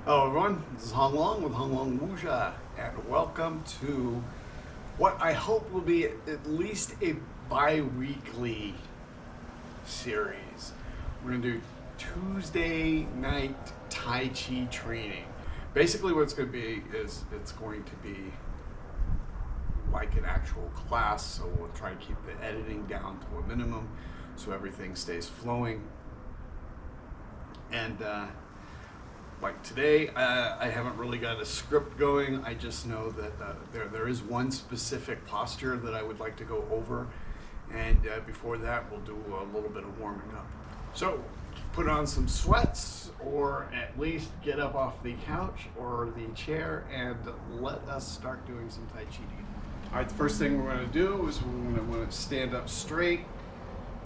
Hello everyone, this is Hong Long with Hong Long Wuxia, and welcome to what I hope will be at least a bi-weekly series. We're going to do Tuesday night Tai Chi training. Basically what it's going to be is it's going to be like an actual class, so we'll try to keep the editing down to a minimum so everything stays flowing. And like today, I haven't really got a script going. I just know that there is one specific posture that I would like to go over, and before that, we'll do a little bit of warming up. So, put on some sweats, or at least get up off the couch or the chair, and let us start doing some Tai Chi. All right, the first thing we're going to do is we're going to stand up straight.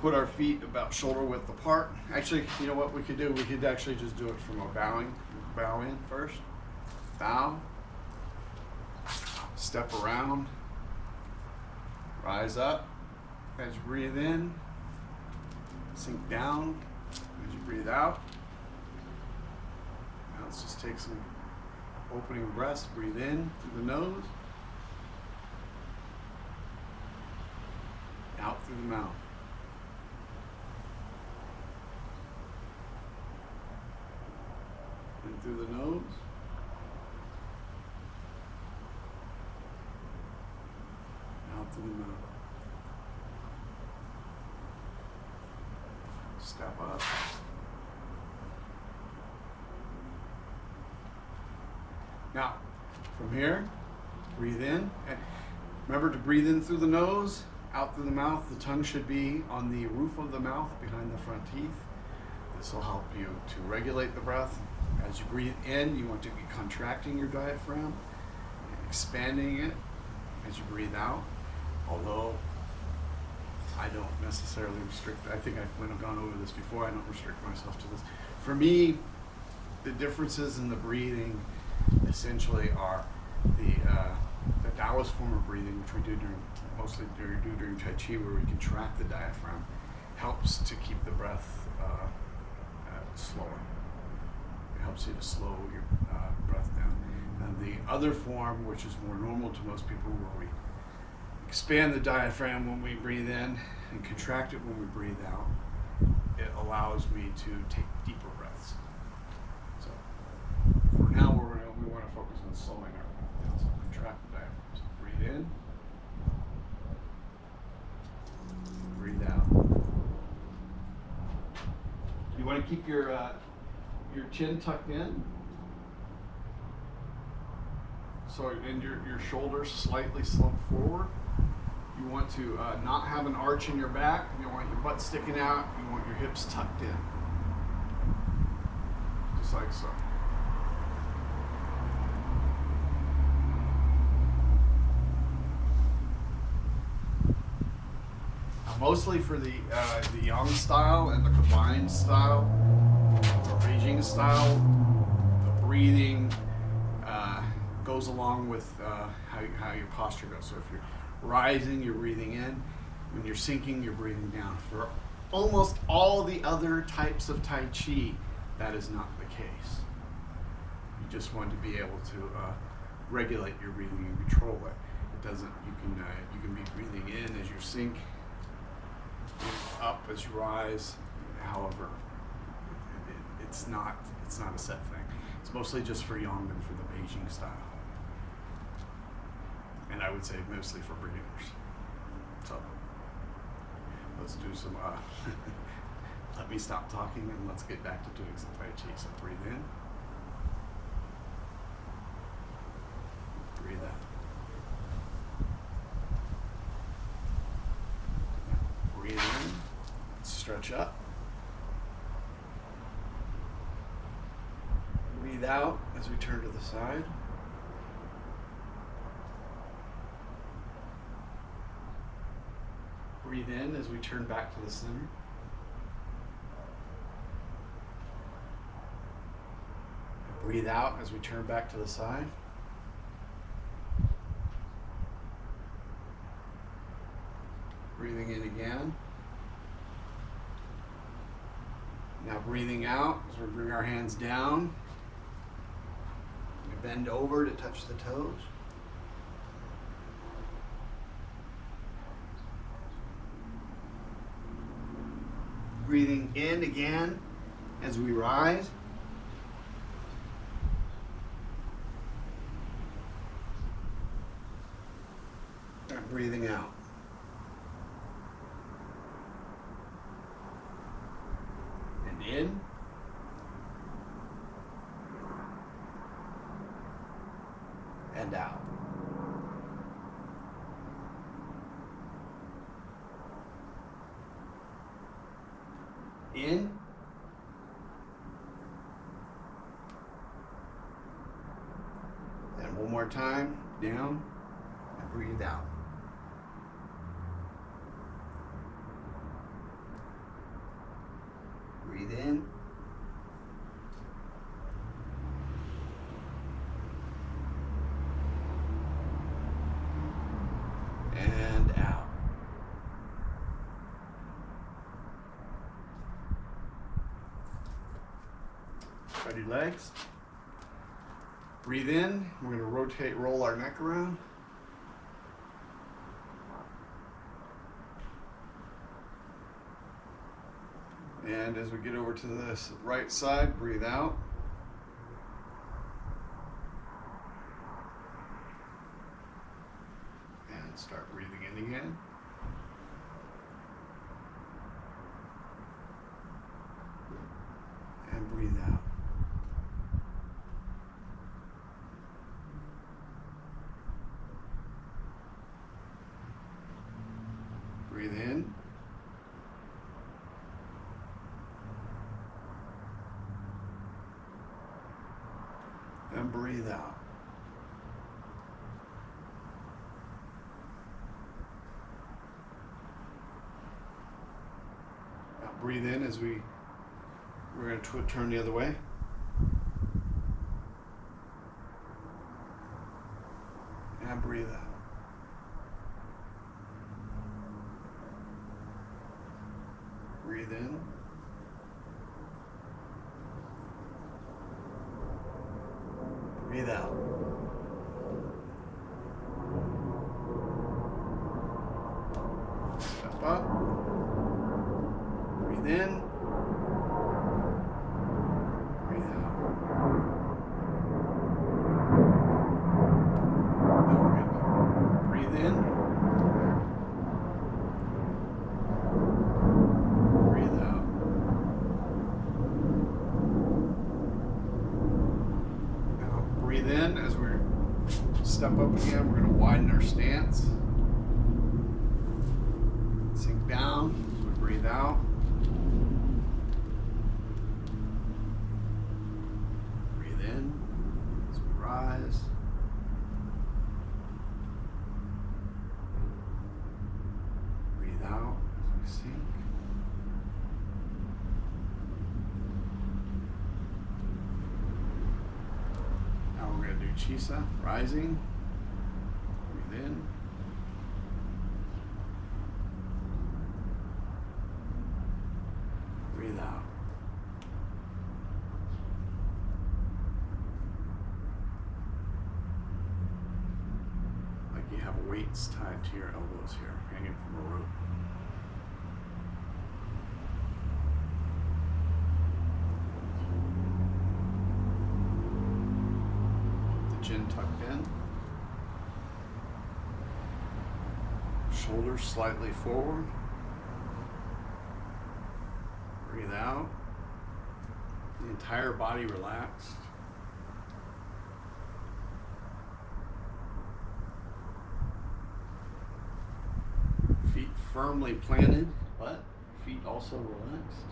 Put our feet about shoulder width apart. Actually, you know what we could do? We could actually just do it from a bowing. Bow in first. Bow. Step around. Rise up. As you breathe in. Sink down. As you breathe out. Now let's just take some opening breaths. Breathe in through the nose. Out through the mouth. In through the nose. Out through the mouth. Step up. Now, from here, breathe in. And remember to breathe in through the nose, out through the mouth. The tongue should be on the roof of the mouth behind the front teeth. This will help you to regulate the breath. As you breathe in, you want to be contracting your diaphragm, expanding it as you breathe out. Although I don't necessarily restrict, I think I've gone over this before, I don't restrict myself to this. For me, the differences in the breathing essentially are the Taoist form of breathing, which we do during Tai Chi, where we contract the diaphragm, helps to keep the breath slower. It helps you to slow your breath down. And the other form, which is more normal to most people, where we expand the diaphragm when we breathe in and contract it when we breathe out, it allows me to take deeper breaths. So for now, we want to focus on slowing our breath down. So contract the diaphragm. So breathe in, breathe out. You want to keep your chin tucked in, so and your shoulders slightly slumped forward. You want to not have an arch in your back. You don't want your butt sticking out. You want your hips tucked in, just like so. Mostly for the Yang style and the combined style, the Beijing style, the breathing goes along with how your posture goes. So if you're rising, you're breathing in. When you're sinking, you're breathing down. For almost all the other types of Tai Chi, that is not the case. You just want to be able to regulate your breathing and control it. It doesn't. You can be breathing in as you sink, up as you rise. However, it's not a set thing. It's mostly just for Yang and for the Beijing style, and I would say mostly for beginners. So let's do some let me stop talking and let's get back to doing some Tai Chi. So breathe in, breathe out. Breathe in, stretch up. Breathe out as we turn to the side. Breathe in as we turn back to the center. Breathe out as we turn back to the side. Breathing in again. Now breathing out as we bring our hands down. bend over to touch the toes. Breathing in again as we rise. And breathing out. And in. And out. In. And one more time, down, and breathe out. Breathe in. And out. Ready legs. Breathe in. We're going to rotate, roll our neck around. And as we get over to this right side, breathe out. And start breathing in again. And breathe out. Breathe in. And breathe out. Now breathe in as we're going to turn the other way. And breathe out. Breathe in. Breathe out. Step up. Breathe in. Breathe out. Now we're going to breathe in. Breathe out. Breathe in as we step up again. We're going to widen our stance. Sink down as we breathe out. Breathe in as we rise. Breathe out as we sink. We're going to do Chisa, rising. Breathe in. Breathe out. Like you have weights tied to your elbows here, hanging from a rope. Chin tucked in. Shoulders slightly forward. Breathe out. The entire body relaxed. Feet firmly planted, but feet also relaxed.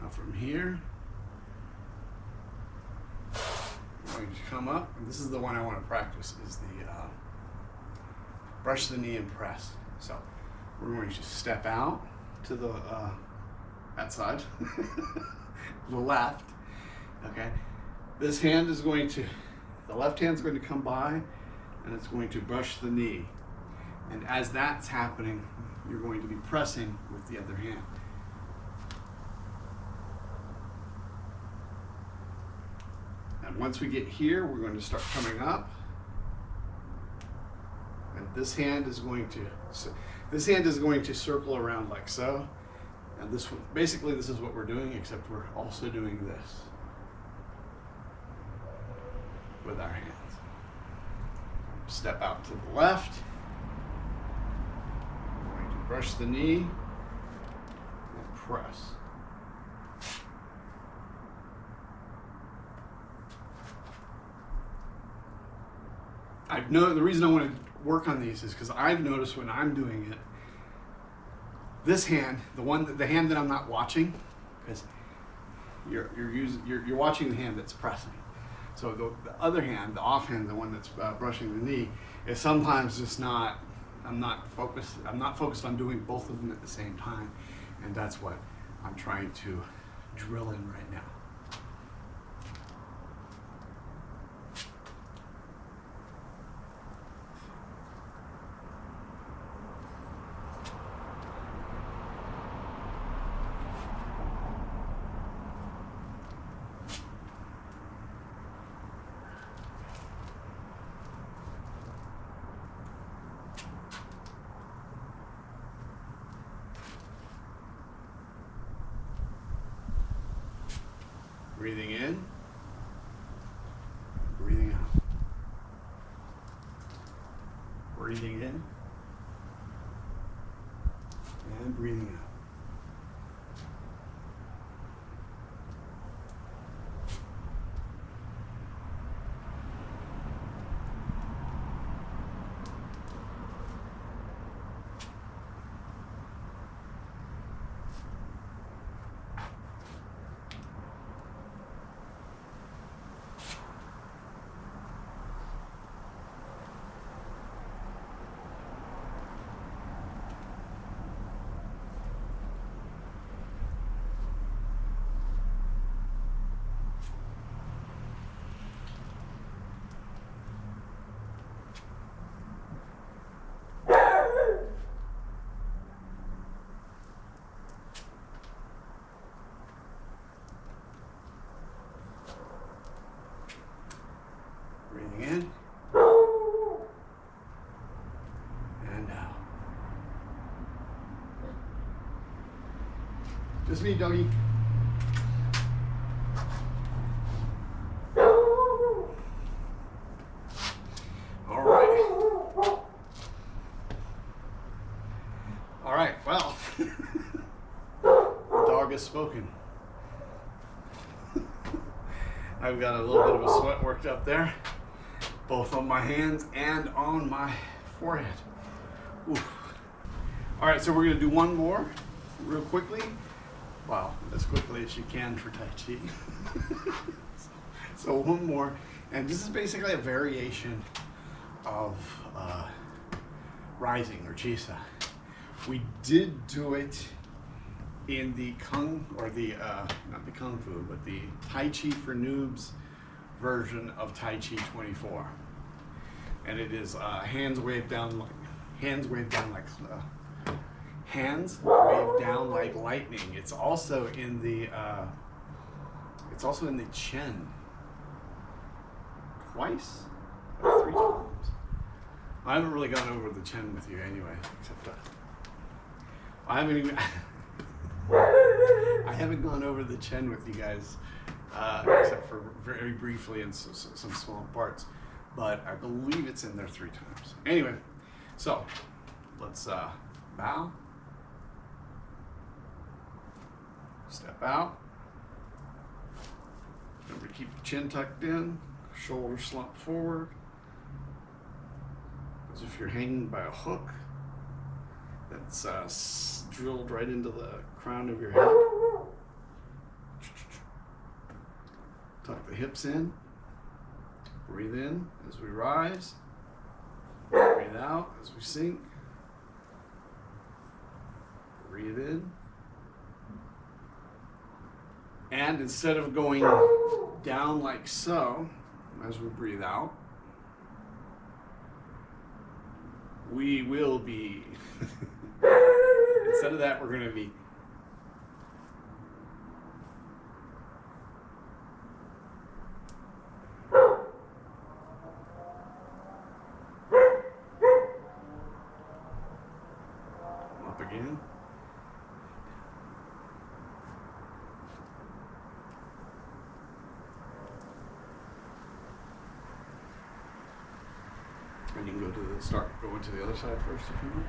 Now from here, we're going to come up, and this is the one I want to practice, is the brush the knee and press. So we're going to step out to the that side, the left, okay? This hand is going to, the left hand is going to come by, and it's going to brush the knee. And as that's happening, you're going to be pressing with the other hand. once we get here, we're going to start coming up. And this hand is going to circle around like so. And this one, basically this is what we're doing, except we're also doing this with our hands. Step out to the left. I'm going to brush the knee and press. The reason I want to work on these is because I've noticed when I'm doing it, this hand, the hand that I'm not watching, because you're watching the hand that's pressing. So the other hand, the off hand, the one that's brushing the knee, is sometimes just not. I'm not focused on doing both of them at the same time, and that's what I'm trying to drill in right now. Breathing in, breathing out. Breathing in, and breathing out. Breathing in and out. Just me, doggy. All right. All right, well, the dog has spoken. I've got a little bit of a sweat worked up there, both on my hands and on my forehead. Oof. All right, so we're gonna do one more real quickly. Wow, as quickly as you can for Tai Chi. so one more, and this is basically a variation of rising or chisa. We did do it in the not the Kung Fu, but the Tai Chi for Noobs version of Tai Chi 24. And it is hands waved down like lightning. It's also in the Chen twice or 3 times. I haven't really gone over the Chen with you anyway, except I haven't gone over the Chen with you guys, except for very briefly in some small parts, but I believe it's in there 3 times. Anyway, so let's bow, step out. Remember to keep the chin tucked in, shoulders slumped forward, as if you're hanging by a hook that's drilled right into the crown of your head. Tuck the hips in. Breathe in as we rise. Breathe out as we sink. Breathe in. And instead of going down like so, as we breathe out, we will be, instead of that, we're going to be again. And you can go to go into the other side first if you want.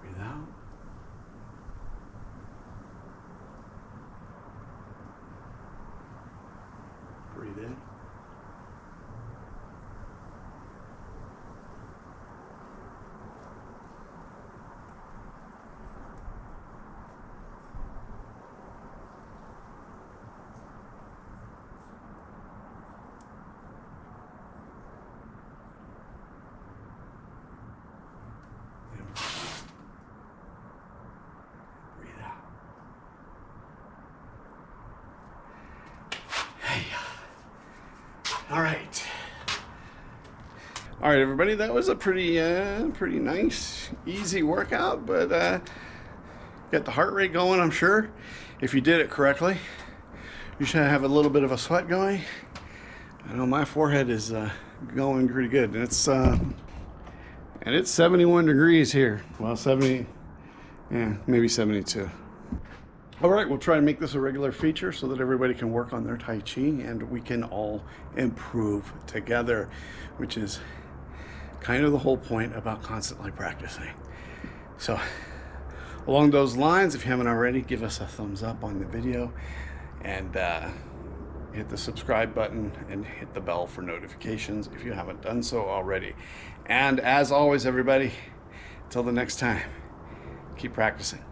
Breathe out. Breathe in. All right. All right, everybody, that was a pretty nice, easy workout, but got the heart rate going, I'm sure. If you did it correctly, you should have a little bit of a sweat going. I know my forehead is going pretty good, and it's 71 degrees here. Well, 70, yeah, maybe 72. All right, we'll try to make this a regular feature so that everybody can work on their Tai Chi and we can all improve together, which is kind of the whole point about constantly practicing. So along those lines, if you haven't already, give us a thumbs up on the video and hit the subscribe button and hit the bell for notifications if you haven't done so already. And as always, everybody, until the next time, keep practicing.